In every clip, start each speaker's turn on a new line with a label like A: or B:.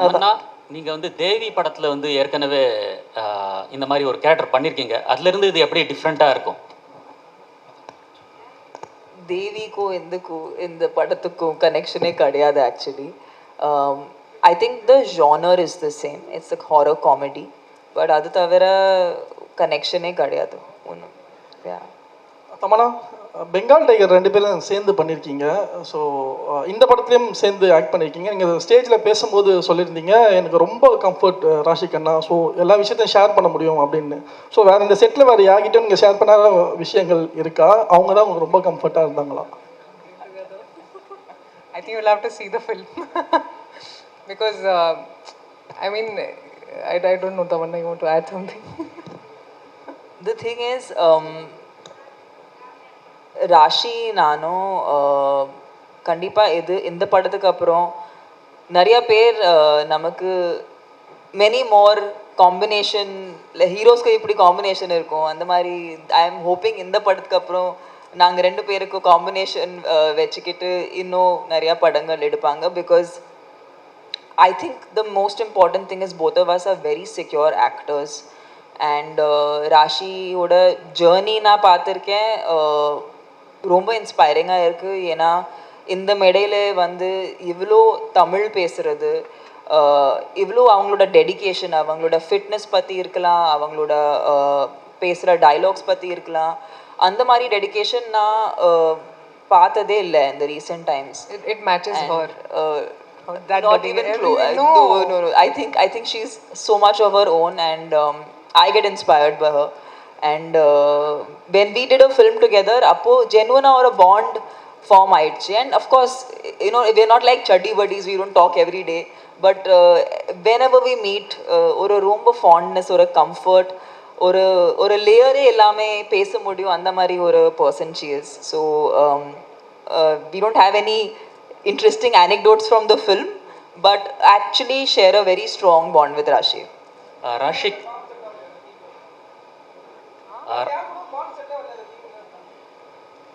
A: தமன்னா நீங்கள் வந்து தேவி படத்தில் வந்து ஏற்கனவே இந்த மாதிரி ஒரு கேரக்டர் பண்ணியிருக்கீங்க. அதுலேருந்து இது எப்படி டிஃப்ரெண்ட்டாக இருக்கும்?
B: தேவிக்கும் இந்த படத்துக்கும் கனெக்ஷனே கிடையாது actually. I think the genre is the same, it's a horror comedy. But அது தவிர கனெக்ஷனே கிடையாது ஒன்றும்.
C: தமன்னா, பெங்கால் டைகர் 2 பேரும் சேர்ந்து பண்ணியிருக்கீங்க. ஸோ இந்த படத்துலையும் சேர்ந்து ஆக்ட் பண்ணியிருக்கீங்க. நீங்கள் ஸ்டேஜில் பேசும்போது சொல்லியிருந்தீங்க, எனக்கு ரொம்ப கம்ஃபர்ட் ராஷி கண்ணா, ஸோ எல்லா விஷயத்தையும் ஷேர் பண்ண முடியும் அப்படின்னு. ஸோ வேறு இந்த செட்டில் வேறு யார்கிட்டையும் நீங்கள் ஷேர் பண்ணாத விஷயங்கள் இருக்கா? அவங்க தான் உங்களுக்கு ரொம்ப கம்ஃபர்ட்டாக இருந்தாங்களா?
D: I think you'll have to see the film. Because, I mean, I don't know, Tamanna, you want to add something?
B: The thing is, Raashi நானும் கண்டிப்பாக இந்த படத்துக்கு அப்புறம் நிறைய பேர் நமக்கு மெனி மோர் காம்பினேஷன், ஹீரோஸ்க்கு இப்படி காம்பினேஷன் இருக்கும் அந்த மாதிரி. ஐ எம் ஹோப்பிங் இந்த படத்துக்கு அப்புறம் நாங்கள் 2 பேருக்கும் காம்பினேஷன் வச்சுக்கிட்டு இன்னும் நிறையா படங்கள் எடுப்பாங்க. Because I think the most important thing is both of us are very secure actors. And ராஷியோட ஜேர்னி நான் பார்த்துருக்கேன், ரொம்ப இன்ஸ்பைரிங்காக இருக்குது. ஏன்னா இந்த மேடையில் வந்து இவ்வளோ தமிழ் பேசுகிறது, இவ்வளோ அவங்களோட டெடிகேஷன், அவங்களோட ஃபிட்னஸ் பற்றி இருக்கலாம், அவங்களோட பேசுகிற டைலாக்ஸ் பற்றி இருக்கலாம், அந்த மாதிரி டெடிகேஷன் நான் பார்த்ததே இல்லை இந்த recent times.
D: It matches her.
B: Not even close. No. I think she's so much of her own, and I get inspired by her. And when we did a film together, appo genuine or a bond form aichu. And of course, you know, we're not like chuddy buddies, we don't talk every day, but whenever we meet, or a room of fondness or a comfort or a layer ellame pesa mudiyum andha mari or a person she is. So we don't have any interesting anecdotes from the film, but actually share a very strong bond with Rashi.
A: Rashik,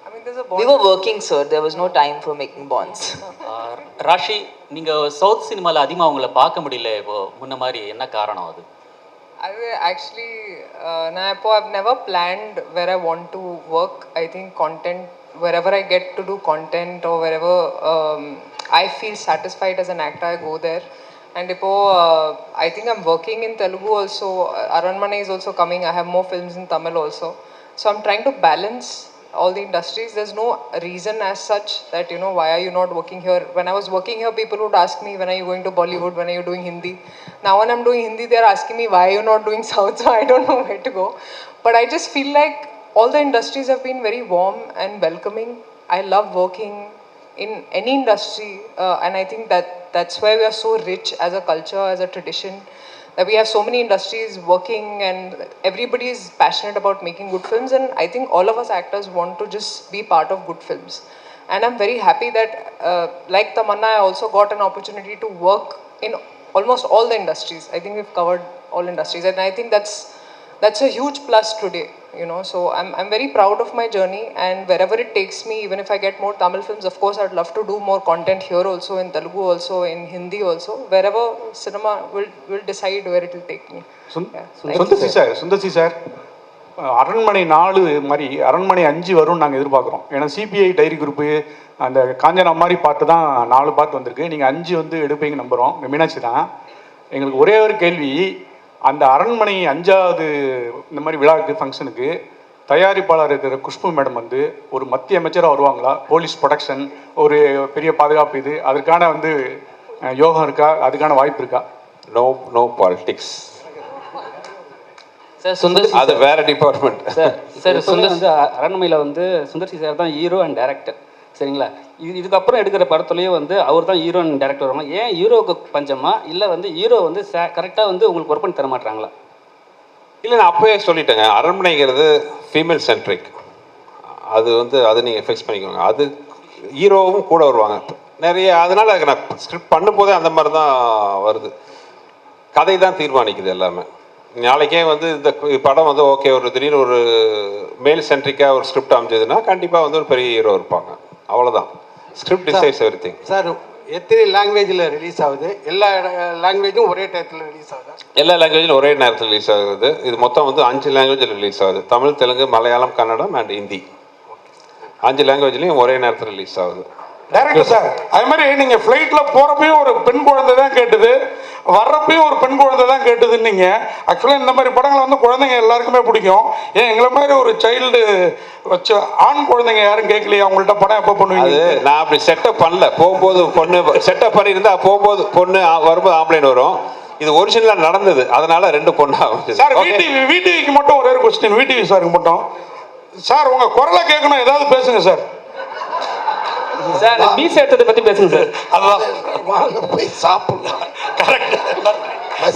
D: I mean, there's a bond.
B: We were working, sir. There was no time for making bonds.
A: Raashi, நீங்கள் south சினிமாவில் அதிகமாக உங்களை பார்க்க முடியல இப்போ முன்ன மாதிரி, என்ன காரணம் அது?
D: Actually, I've never planned where I want to work. I think content, wherever I get to do content or wherever I feel satisfied as an actor, I go there. And I think I'm working in Telugu also. Aranmane is also coming. I have more films in Tamil also. So I'm trying to balance all the industries. There's no reason as such that, you know, why are you not working here? When I was working here, people would ask me, when are you going to Bollywood? When are you doing Hindi? Now when I'm doing Hindi, they're asking me, why are you not doing South? So I don't know where to go. But I just feel like all the industries have been very warm and welcoming. I love working in any industry, and I think that's why we are so rich as a culture, as a tradition, that we have so many industries working and everybody is passionate about making good films. And I think all of us actors want to just be part of good films. And I'm very happy that like Tamanna, I also got an opportunity to work in almost all the industries. I think we've covered all industries, and I think that's a huge plus today, you know. So I'm very proud of my journey, and wherever it takes me, even if I get more Tamil films, of course I'd love to do more content here also, in Telugu also, in Hindi also. Wherever cinema will decide where it will take me.
E: Sundar C sir, அரண்மனை 4 மாதிரி அரண்மனை 5 வரும்னு நாங்கள் எதிர்பார்க்குறோம். ஏன்னா CBI diary group அந்த காஞ்சனா மாதிரி பாட்டு தான் 4 பாட்டு வந்திருக்கு. நீங்கள் 5 வந்து எடுப்பீங்க நம்புகிறோம். மீனாட்சி தான். எங்களுக்கு ஒரே ஒரு கேள்வி, அந்த அரண்மனை 5வது இந்த மாதிரி விழாவுக்கு ஃபங்க்ஷனுக்கு தயாரிப்பாளர் இருக்கிற குஷ்பு மேடம் வந்து ஒரு மத்திய அமைச்சராக வருவாங்களா? போலீஸ் ப்ரொடெக்ஷன், ஒரு பெரிய பாதுகாப்பு, இது அதற்கான வந்து யோகம் இருக்கா? அதுக்கான வாய்ப்பு இருக்கா?
F: No politics
A: sir. சுந்தர்சி
F: அது வேற டிபார்ட்மெண்ட்
G: சார். சுந்தர் வந்து அரண்மனையில் வந்து சுந்தர்சி சார் தான் ஹீரோ அண்ட் டைரக்டர், சரிங்களா? இதுக்கப்புறம் எடுக்கிற படத்துலேயே வந்து அவர் தான் ஹீரோ அண்ட் டேரக்டர் வருவாங்க. ஏன் ஹீரோவுக்கு பஞ்சமா, இல்லை வந்து ஹீரோ வந்து கரெக்டாக வந்து உங்களுக்கு ஒர்க் பண்ணி தர மாட்டாங்களா?
F: இல்லை, நான் அப்போயே சொல்லிட்டேங்க, அரண்மனைங்கிறது ஃபீமேல் சென்ட்ரிக். அது நீங்கள் ஃபிக்ஸ் பண்ணிக்கோங்க. அது ஹீரோவும் கூட வருவாங்க நிறைய. அதனால் நான் ஸ்கிரிப்ட் பண்ணும்போதே அந்த மாதிரி தான் வருது. கதை தான் தீர்மானிக்குது எல்லாமே. நாளைக்கே வந்து இந்த படம் வந்து ஓகே, ஒரு திடீர்னு ஒரு மேல் சென்ட்ரிக்காக ஒரு ஸ்கிரிப்ட் அமைஞ்சதுன்னா கண்டிப்பாக வந்து ஒரு பெரிய ஹீரோ இருப்பாங்க. அவ்வளோதான். Script decides everything.
H: சார், எத்தனை லாங்குவேஜில் ரிலீஸ் ஆகுது? எல்லா லாங்குவேஜும் ஒரே டயத்தில் ரிலீஸ் ஆகுதா?
F: எல்லா லாங்குவேஜிலும் ஒரே நேரத்தில் ரிலீஸ் ஆகுது. இது மொத்தம் வந்து 5 லாங்குவேஜில் ரிலீஸ் ஆகுது. தமிழ், தெலுங்கு, மலையாளம், கன்னடம் அண்ட் ஹிந்தி. 5 லாங்குவேஜ்லேயும் ஒரே நேரத்தில் ரிலீஸ் ஆகுது.
E: டேரக்டர் சார், அது மாதிரி நீங்கள் ஃப்ளைட்டில் போகிறப்பையும் ஒரு பெண் குழந்தை தான் கேட்டுது, வர்றப்பையும் ஒரு பெண் குழந்தை தான் கேட்டுதுன்னீங்க. ஆக்சுவலாக இந்த மாதிரி படங்களை வந்து குழந்தைங்க எல்லாருக்குமே பிடிக்கும். ஏன் எங்களை மாதிரி ஒரு சைல்டு வச்ச ஆண் குழந்தைங்க யாரும் கேட்கலையா அவங்கள்ட்ட படம் எப்போ பண்ணுவீங்க?
F: அது நான் அப்படி செட்டப் பண்ணல. போகும்போது பொண்ணு செட்டப் பண்ணியிருந்தா போகும்போது பொண்ணு வரும்போது ஆம்பளைன் வரும். இது ஒரிஜினலாக நடந்தது, அதனால 2 பொண்ணு.
E: சார் விடிவிக்கு மட்டும் ஒரே ஒரு கொஸ்டின், விடிவி சாருக்கு மட்டும். சார் உங்கள் குரலை கேட்கணும், ஏதாவது பேசுங்க சார்.
G: சார் மீஸ் எடுத்ததை பற்றி பேசுங்க சார்.
E: அதுதான் வாங்க போய் சாப்பிடலாம். கரெக்ட்.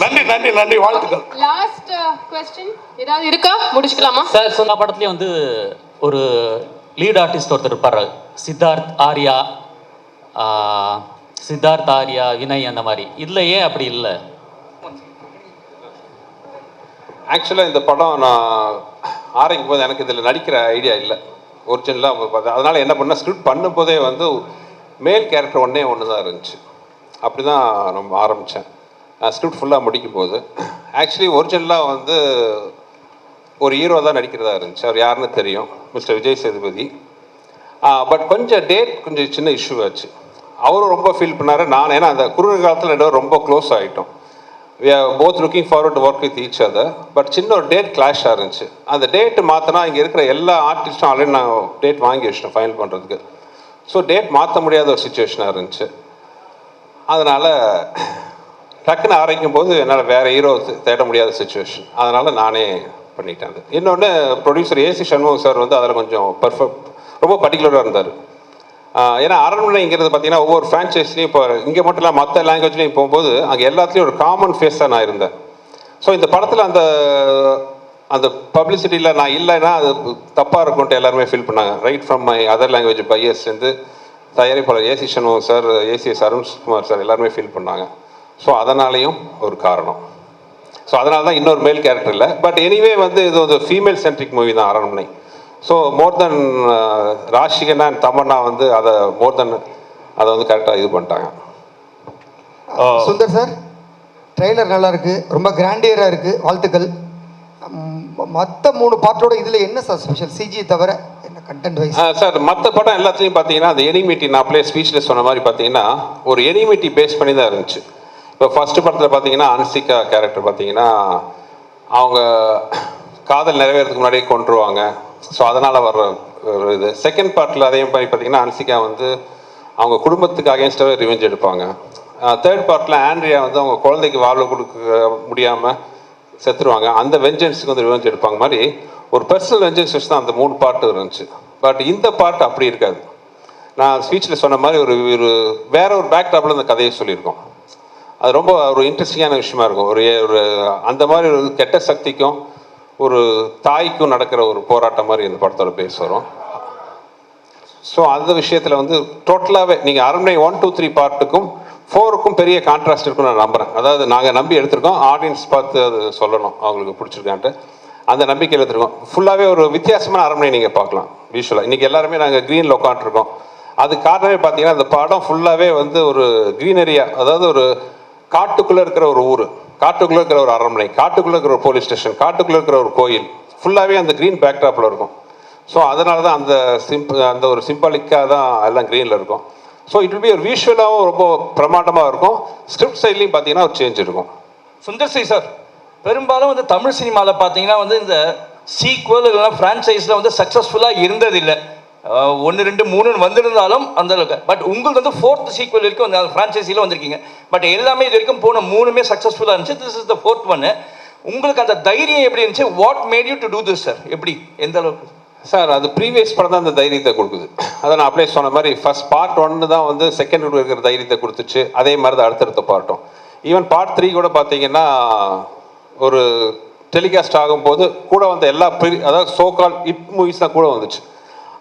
E: நன்றி நன்றி நன்றி, வாழ்த்துக்கள்.
I: லாஸ்ட் கொஸ்டின் ஏதாவது இருக்கா? முடிச்சுக்கலாமா
A: சார்? சொன்ன படத்துலேயே வந்து ஒரு லீட் ஆர்டிஸ்ட் ஒருத்தர் இருப்பார், சித்தார்த் ஆர்யா, வினய் அந்த மாதிரி. இதில் ஏன் அப்படி இல்லை?
F: ஆக்சுவலாக இந்த படம் நான் ஆரம்பிக்கும் போது எனக்கு இதில் நடிக்கிற ஐடியா இல்லை ஒரிஜினலாக பார்த்தேன். அதனால் என்ன பண்ணால் ஸ்கிரிப்ட் பண்ணும்போதே வந்து மேல் கேரக்டர் ஒன்று தான் இருந்துச்சு. அப்படி தான் நம்ம ஆரம்பித்தேன். ஸ்கிரிப்ட் ஃபுல்லாக முடிக்கும் போது ஆக்சுவலி ஒரிஜினலாக வந்து ஒரு ஹீரோ தான் நடிக்கிறதா இருந்துச்சு. அவர் யாருன்னு தெரியும், மிஸ்டர் விஜய் சேதுபதி. பட் கொஞ்சம் கொஞ்சம் சின்ன இஷ்யூ ஆச்சு. அவரும் ரொம்ப ஃபீல் பண்ணார், நான் ஏன்னா அந்த குறுகிய காலத்தில் 2 ரொம்ப க்ளோஸ் ஆகிட்டோம். we are both looking forward to work with each other. But சின்ன ஒரு டேட் கிளாஷ் இருந்துச்சு. அந்த டேட்டு மாற்றினா இங்கே இருக்கிற எல்லா ஆர்டிஸ்ட்டும் ஆல்ரெடி நான் டேட் வாங்கி வச்சிட்டோம் ஃபைனல் பண்ணுறதுக்கு. ஸோ டேட் மாற்ற முடியாத ஒரு சுச்சுவேஷனாக இருந்துச்சு. அதனால் டக்குன்னு ஆரம்பிக்கும் போது என்னால் வேறு ஹீரோ தேட முடியாத சுச்சுவேஷன். அதனால் நானே பண்ணிட்டேன். அது இன்னொன்று ப்ரொடியூசர் ஏசி சண்முகம் சார் வந்து அதில் கொஞ்சம் ரொம்ப பர்டிகுலராக இருந்தார். ஏன்னா அரண்மனைங்கிறது பார்த்தீங்கன்னா ஒவ்வொரு ஃப்ரான்ச்சைஸ்லையும் இப்போ இங்கே மட்டும் இல்லை மற்ற லாங்குவேஜ்லையும் போகும்போது அங்கே எல்லாத்துலேயும் ஒரு காமன் ஃபேஸாக நான் இருந்தேன். ஸோ இந்த படத்தில் அந்த பப்ளிசிட்டியில் நான் இல்லைன்னா அது தப்பாக இருக்கும்ட்டு எல்லாருமே ஃபீல் பண்ணாங்க. Right from my other language buyers வந்து தயாரிப்பாளர் AC Shanmugam sir, ACS Arunkumar sir எல்லாருமே ஃபீல் பண்ணாங்க. ஸோ அதனாலேயும் ஒரு காரணம். ஸோ அதனால தான் இன்னொரு மேல் கேரக்டர் இல்லை. பட் எனிவே வந்து இது ஒரு ஃபீமேல் சென்ட்ரிக் மூவி தான் Aranmanai. So more then Rashi Khanna and Tamannaah வந்து அதை அதை வந்து கரெக்டாக இது பண்ணிட்டாங்க.
J: சுந்தர் சார், ட்ரெய்லர் நல்லா இருக்கு, ரொம்ப கிராண்டியராக இருக்கு, வாழ்த்துக்கள். மற்ற 3 பார்ட்டோட இதில் என்ன சார் ஸ்பெஷல்? சிஜி தவிர என்ன கண்டென்ட் வைஸ்?
F: சார் மற்ற படம் எல்லாத்துலேயும் பார்த்தீங்கன்னா அந்த எனிமிட்டி, நான் அப்படியே ஸ்பீச்சில் சொன்ன மாதிரி பார்த்தீங்கன்னா ஒரு எனிமிட்டி பேஸ் பண்ணி தான் இருந்துச்சு. இப்போ ஃபஸ்ட்டு படத்தில் பார்த்தீங்கன்னா அன்சிகா கேரக்டர் பார்த்தீங்கன்னா அவங்க காதல் நிறைவேறதுக்கு முன்னாடியே கொண்டுருவாங்க. ஸோ அதனால் வர்ற ஒரு இது. செகண்ட் பார்ட்டில் அதே மாதிரி பார்த்தீங்கன்னா அன்சிகா வந்து அவங்க குடும்பத்துக்கு அகேன்ஸ்டாகவே ரிவெஞ்ச் எடுப்பாங்க. தேர்ட் பார்ட்டில் ஆண்ட்ரியா வந்து அவங்க குழந்தைக்கு வாழ்வு கொடுக்க முடியாமல் செத்துருவாங்க. அந்த வெஞ்சன்ஸுக்கு வந்து ரிவெஞ்ச் எடுப்பாங்க. மாதிரி ஒரு பர்சனல் வெஞ்சன்ஸ் வச்சு தான் அந்த 3 பார்ட்டு இருந்துச்சு. பட் இந்த பார்ட் அப்படி இருக்காது. நான் ஸ்பீச்சில் சொன்ன மாதிரி ஒரு வேற ஒரு பேக்ட்ராப்பில் இந்த கதையை சொல்லியிருக்கோம். அது ரொம்ப ஒரு இன்ட்ரெஸ்டிங்கான விஷயமா இருக்கும். ஒரு அந்த மாதிரி ஒரு கெட்ட சக்திக்கும் ஒரு தாய்க்கும் நடக்கிற ஒரு போராட்டம் மாதிரி இந்த படத்தோட பேச வரும். ஸோ அந்த விஷயத்தில் வந்து டோட்டலாகவே நீங்கள் அரண்மனை 1, 2, 3 பார்ட்டுக்கும் 4க்கும் பெரிய கான்ட்ராஸ்ட் இருக்குன்னு நான் நம்புகிறேன். அதாவது நாங்கள் நம்பி எடுத்திருக்கோம், ஆடியன்ஸ் பார்த்து அது சொல்லணும் அவங்களுக்கு பிடிச்சிருக்கான்ட்டு அந்த நம்பிக்கையில் எடுத்துருக்கோம். ஃபுல்லாகவே ஒரு வித்தியாசமான அரண்மனை நீங்கள் பார்க்கலாம் விஷுவலாக. இன்றைக்கி எல்லாருமே நாங்கள் க்ரீனில் உட்காந்துருக்கோம். அது காரணமே பார்த்தீங்கன்னா அந்த படம் ஃபுல்லாகவே வந்து ஒரு க்ரீனரியா, அதாவது ஒரு காட்டுக்குள்ளே இருக்கிற ஒரு ஊர், காட்டுக்குள்ளே இருக்கிற ஒரு அரண்மனை, காட்டுக்குள்ளே இருக்கிற ஒரு போலீஸ் ஸ்டேஷன், காட்டுக்குள்ளே இருக்கிற ஒரு கோயில், ஃபுல்லாகவே அந்த க்ரீன் பேக்ட்ராப்பில் இருக்கும். ஸோ அதனால தான் அந்த ஒரு சிம்பாலிக்காக தான் எல்லாம் க்ரீனில் இருக்கும். ஸோ இட் வில் பி ஒரு விஷுவலாகவும் ரொம்ப பிரமாண்டமாக இருக்கும். ஸ்கிரிப்ட் சைட்லையும் பார்த்தீங்கன்னா ஒரு சேஞ்ச் இருக்கும்.
K: சுந்தர் சி சார், பெரும்பாலும் வந்து தமிழ் சினிமாவில் பார்த்தீங்கன்னா வந்து இந்த சீக்வல் இல்லைனா ஃப்ரான்ச்சைஸில் வந்து சக்ஸஸ்ஃபுல்லாக இருந்ததில்லை. 1, 2, 3 வந்திருந்தாலும் அந்த அளவுக்கு. பட் உங்களுக்கு வந்து 4th சீக்வல் வரைக்கும் அந்த ஃப்ரான்ச்சைஸியில் வந்திருக்கீங்க. பட் எல்லாமே இது வரைக்கும் போன 3மே சக்ஸஸ்ஃபுல்லாக இருந்துச்சு. This is the 4th one. உங்களுக்கு அந்த தைரியம் எப்படி இருந்துச்சு? What made you to do this sir? எப்படி, எந்த அளவுக்கு
F: சார்? அது ப்ரீவியஸ் படம் தான் அந்த தைரியத்தை கொடுக்குது. அதை நான் அப்படியே சொன்ன மாதிரி ஃபர்ஸ்ட் பார்ட் 1 தான் வந்து செகண்ட் இருக்கிற தைரியத்தை கொடுத்துச்சு. அதே மாதிரி தான் அடுத்தடுத்த பார்ட்டும். ஈவன் பார்ட் 3 கூட பார்த்தீங்கன்னா ஒரு டெலிகாஸ்ட் ஆகும்போது கூட வந்த எல்லா அதாவது சோகால் ஹிட் மூவிஸ் தான் கூட வந்துச்சு.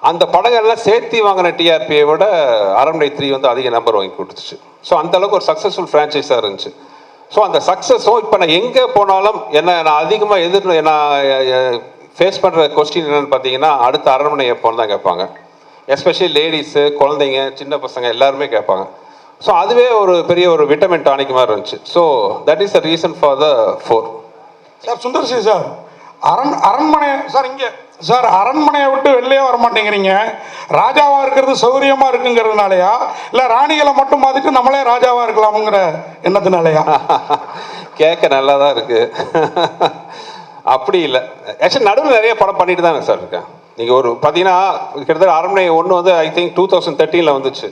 F: அந்த படங்கள்லாம் சேர்த்து வாங்கின டிஆர்பியை விட அரண்மனை 3 வந்து அதிக நம்பர் வாங்கி கொடுத்துச்சு. ஸோ அந்த அளவுக்கு ஒரு சக்ஸஸ்ஃபுல் ஃப்ரான்ச்சைஸாக இருந்துச்சு. ஸோ அந்த சக்ஸஸும் இப்போ நான் எங்கே போனாலும் நான் அதிகமாக நான் ஃபேஸ் பண்ணுற கொஸ்டின் என்னென்னு பார்த்தீங்கன்னா அடுத்த அரண்மனை எப்போன்னு தான் கேட்பாங்க. எஸ்பெஷலி லேடிஸு, குழந்தைங்க, சின்ன பசங்க எல்லாருமே கேட்பாங்க. ஸோ அதுவே ஒரு பெரிய ஒரு விட்டமின் டானிக் மாதிரி இருந்துச்சு. So that is the reason for the 4.
H: Sir Sundar C sir, அரண்மனை சார் இங்கே சார் அரண்மனையை விட்டு வெளியே வர மாட்டேங்கிறீங்க. ராஜாவாக இருக்கிறது சௌகரியமாக இருக்குங்கிறதுனாலயா, இல்லை ராணிகளை மட்டும் மாற்றிட்டு நம்மளே ராஜாவாக இருக்கலாமுங்கிற எண்ணத்தினாலயா?
F: கேட்க நல்லா தான் இருக்கு. அப்படி இல்லை. ஆக்சுவலி நடுவில் நிறைய படம் பண்ணிட்டு தானே சார் இருக்கேன். நீங்கள் ஒரு பார்த்தீங்கன்னா கிட்டத்தட்ட அரண்மனை 1 வந்து ஐ திங்க் 2013 வந்துச்சு.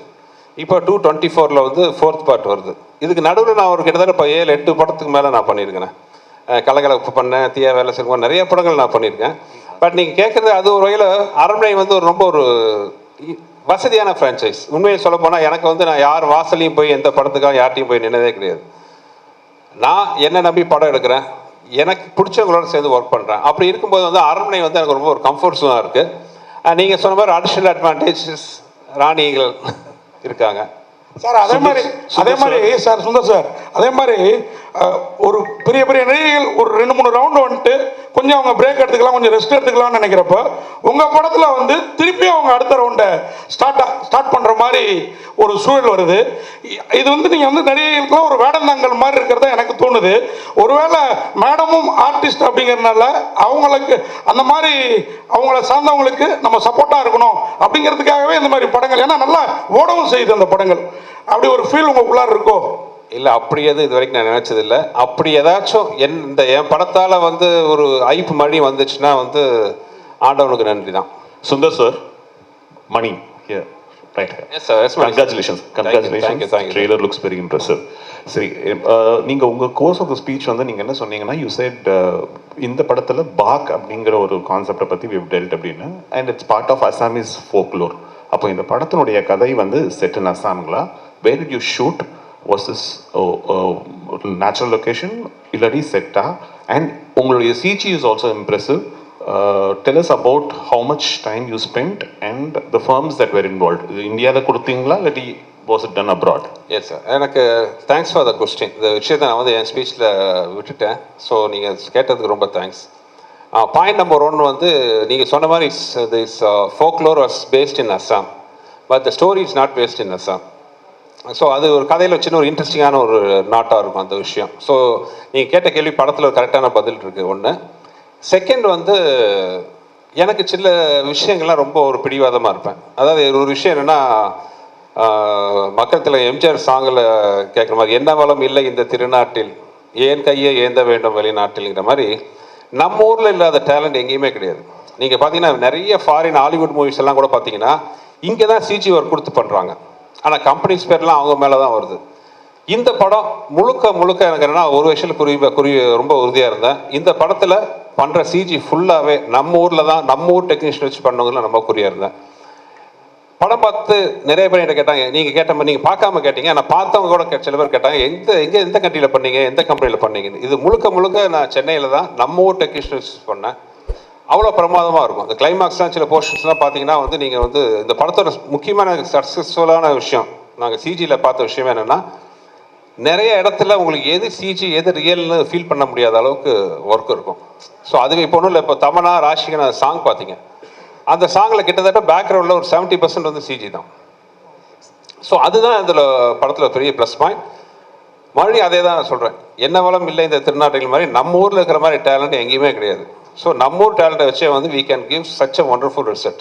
F: இப்போ 2024 வந்து 4th பார்ட் வருது. இதுக்கு நடுவில் நான் ஒரு கிட்டத்தட்ட இப்போ 7-8 படத்துக்கு மேலே நான் பண்ணியிருக்கேன். கலகலப்பு பண்ணேன், தீயா வேலை செய்வோம், நிறைய படங்கள் நான் பண்ணியிருக்கேன். பட் நீங்கள் கேட்குறது அது ஒரு வகையில் அரண்மனை வந்து ஒரு ரொம்ப ஒரு வசதியான ஃப்ரான்ச்சைஸ். உண்மையை சொல்ல போனால் எனக்கு வந்து நான் யார் வாசலையும் போய் எந்த படத்துக்காக யார்ட்டையும் போய் நின்னதே கிடையாது. நான் என்ன நம்பி படம் எடுக்கிறேன், எனக்கு பிடிச்சவங்களோட சேர்ந்து ஒர்க் பண்ணுறேன். அப்படி இருக்கும்போது வந்து அரண்மனை வந்து எனக்கு ரொம்ப ஒரு கம்ஃபர்ட் ஜோனாக இருக்குது. நீங்கள் சொன்ன மாதிரி அடிஷ்னல் அட்வான்டேஜஸ் ராணிகள் இருக்காங்க
H: சார். அதே மாதிரி சார் சுந்தர் சார், அதே மாதிரி ஒரு பெரிய பெரிய நடிகைகள் ஒரு 2-3 ரவுண்டு வந்துட்டு கொஞ்சம் அவங்க பிரேக் எடுத்துக்கலாம், கொஞ்சம் ரெஸ்ட் எடுத்துக்கலாம்னு நினைக்கிறப்ப உங்கள் படத்தில் வந்து திருப்பி அவங்க அடுத்த ரவுண்டை ஸ்டார்ட் பண்ணுற மாதிரி ஒரு சூழல் வருது. இது வந்து நீங்கள் வந்து நடிகைகளுக்குலாம் ஒரு வேடந்தாங்கல் மாதிரி இருக்கிறதா எனக்கு தோணுது. ஒருவேளை மேடமும் ஆர்டிஸ்ட் அப்படிங்கிறதுனால அவங்களுக்கு அந்த மாதிரி அவங்கள சார்ந்தவங்களுக்கு நம்ம சப்போர்ட்டாக இருக்கணும் அப்படிங்கிறதுக்காகவே இந்த மாதிரி படங்கள், ஏன்னா நல்லா ஓடவும் செய்யுது அந்த படங்கள், அப்படி ஒரு ஃபீல் உங்களுக்குள்ளார இருக்கோ?
F: இல்லை, அப்படி எதுவும் இது வரைக்கும் நான் நினச்சதில்லை. அப்படி ஏதாச்சும் என் படத்தால் வந்து ஒரு ஐப்பு மணி வந்துச்சுன்னா வந்து ஆண்டவனுக்கு நன்றி தான்.
L: Sundar sir, Mani right.
F: Yes sir, yes
L: congratulations. Trailer looks very impressive. சரி, நீங்கள் உங்கள் கோர்ஸ் ஆஃப் த ஸ்பீச் வந்து நீங்கள் என்ன சொன்னீங்கன்னா, யூ செட் இந்த படத்தில் பாக் அப்படிங்கிற ஒரு கான்செப்டை பற்றி we've dealt அப்படின்னு, and it's part of Assamese folklore. அப்போ இந்த படத்தினுடைய கதை வந்து செட் இன் அசாம்களா? Where did you shoot? Was this natural location illadi setta? And உங்களுடைய CG is also impressive. Tell us about how much time you spent and the firms that were involved. இந்தியாவில் கொடுத்தீங்களா இல்லாட்டி was it done abroad?
F: Yes sir, எனக்கு thanks for the question. இந்த விஷயத்தை நான் வந்து என் ஸ்பீச்சில் விட்டுட்டேன். ஸோ நீங்கள் கேட்டதுக்கு ரொம்ப தேங்க்ஸ். பாயிண்ட் நம்பர் 1 வந்து நீங்கள் சொன்ன மாதிரி this folklore was based in Assam, but the story is not based in Assam. So அது ஒரு கதையில் சின்ன ஒரு இன்ட்ரெஸ்டிங்கான ஒரு நாட்டாக இருக்கும் அந்த விஷயம். ஸோ நீங்கள் கேட்ட கேள்வி படத்தில் ஒரு கரெக்டான பதில் இருக்குது. 1. செகண்ட் வந்து எனக்கு சில விஷயங்கள்லாம் ரொம்ப ஒரு பிடிவாதமாக இருப்பேன். அதாவது ஒரு விஷயம் என்னென்னா, மக்கள் தலைவர் எம்ஜிஆர் சாங்கில் கேட்குற மாதிரி, என்ன வளம் இல்லை இந்த திருநாட்டில், ஏன் கையை ஏந்த வேண்டும் வெளிநாட்டில்ங்கிற மாதிரி நம்ம ஊரில் இல்லாத டேலண்ட் எங்கேயுமே கிடையாது. நீங்கள் பார்த்தீங்கன்னா நிறைய ஃபாரின் ஹாலிவுட் மூவிஸ் எல்லாம் கூட பார்த்தீங்கன்னா இங்கே தான் சிஜி ஒர்க் கொடுத்து பண்ணுறாங்க. ஆனால் கம்பெனிஸ் பேர்லாம் அவங்க மேலே தான் வருது. இந்த படம் முழுக்க எனக்கு என்னென்னா, ஒரு விஷயத்தில் ரொம்ப உறுதியாக இருந்தேன். இந்த படத்தில் பண்ணுற சிஜி ஃபுல்லாகவே நம்ம ஊரில் தான், நம்ம ஊர் டெக்னீஷியன் வச்சு பண்ணவங்கள நம்ம குறியாக இருந்தேன். படம் பார்த்து நிறைய பேர் என்கிட்ட கேட்டாங்க, நீங்கள் கேட்ட மாதிரி நீங்கள் பார்க்காம கேட்டீங்க, நான் பார்த்தவங்க கூட சில பேர் கேட்டாங்க, எந்த கண்ட்ரியில் பண்ணீங்க, எந்த கம்பெனியில் பண்ணீங்கன்னு. இது முழுக்க நான் சென்னையில் தான் நம்ம ஊர் டெக்னீஷியன் வச்சு பண்ணேன். அவ்வளோ பிரமாதமாக இருக்கும். இந்த கிளைமாக்ஸ்லாம் சில போர்ஷன்ஸ்லாம் பார்த்தீங்கன்னா வந்து நீங்கள் வந்து இந்த படத்தோட முக்கியமான சக்ஸஸ்ஃபுல்லான விஷயம் நாங்கள் சிஜியில் பார்த்த விஷயம் என்னென்னா, நிறைய இடத்துல உங்களுக்கு எது சிஜி எது ரியல்னு ஃபீல் பண்ண முடியாத அளவுக்கு ஒர்க் இருக்கும். ஸோ அதுவே இப்போ ஒன்றும் இல்லை, இப்போ தமனா ராஷிகனா சாங் பார்த்தீங்க, அந்த சாங்கில் கிட்டத்தட்ட பேக்ரவுண்டில் ஒரு 70% வந்து சிஜி தான். ஸோ அதுதான் இதில் படத்தில் பெரிய ப்ளஸ் பாயிண்ட். மறுபடியும் அதே தான் நான் சொல்கிறேன், என்ன வளம் இல்லை இந்த திருநாட்டில் மாதிரி நம்ம ஊரில் இருக்கிற மாதிரி டேலண்ட் எங்கேயுமே கிடையாது. ஸோ நம்ம ஊர் டேலண்ட்டை வச்சே வந்து we can give such a wonderful result.